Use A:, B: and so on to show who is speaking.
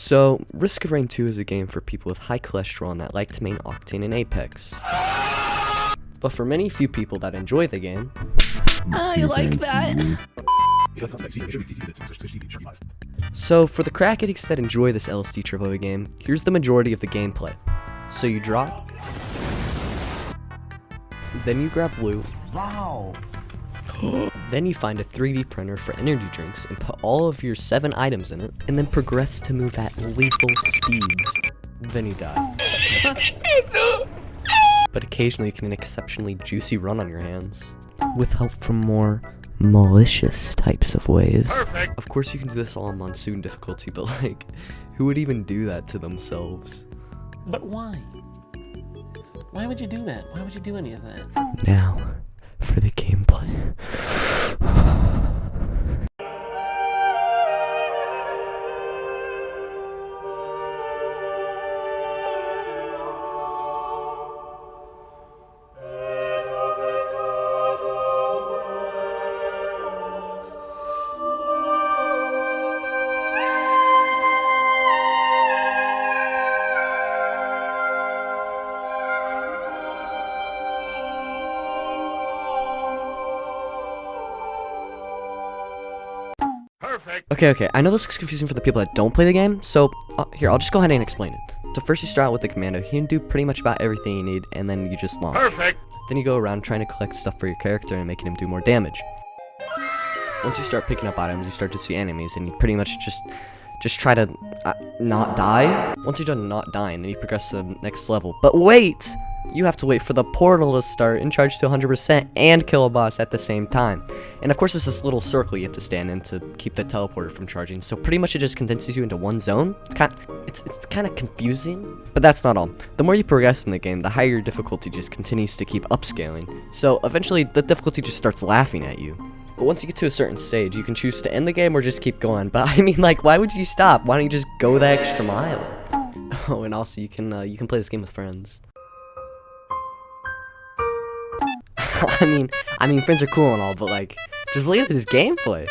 A: So, Risk of Rain 2 is a game for people with high cholesterol and that like to main Octane and Apex. But for many few people that enjoy the game,
B: I like that.
A: So for the crack addicts that enjoy this LSD triple game, here's the majority of the gameplay. So you drop, then you grab loot,
B: Wow.
A: then you find a 3D printer for energy drinks and put all of your 7 items in it, and then progress to move at lethal speeds. Then you die. But occasionally you can an exceptionally juicy run on your hands, with help from more malicious types of ways.
B: Perfect.
A: Of course you can do this all on Monsoon difficulty, but like, who would even do that to themselves?
C: But why? Why would you do that? Why would you do any of that?
A: Now, for the gameplay.
B: Perfect.
A: Okay, I know this looks confusing for the people that don't play the game, so here, I'll just go ahead and explain it. So first you start out with the commando. He can do pretty much about everything you need, and then you just launch.
B: Perfect.
A: Then you go around trying to collect stuff for your character and making him do more damage. Once you start picking up items, you start to see enemies, and you pretty much just try to not die. Once you're done not dying, then you progress to the next level. But wait! You have to wait for the portal to start and charge to 100% and kill a boss at the same time. And of course there's this little circle you have to stand in to keep the teleporter from charging. So pretty much it just condenses you into one zone. It's kind of confusing, but that's not all. The more you progress in the game, the higher your difficulty just continues to keep upscaling. So eventually the difficulty just starts laughing at you. But once you get to a certain stage, you can choose to end the game or just keep going. But I mean, like, why would you stop? Why don't you just go the extra mile? Oh, and also you can play this game with friends. I mean, friends are cool and all, but like, just look at this gameplay.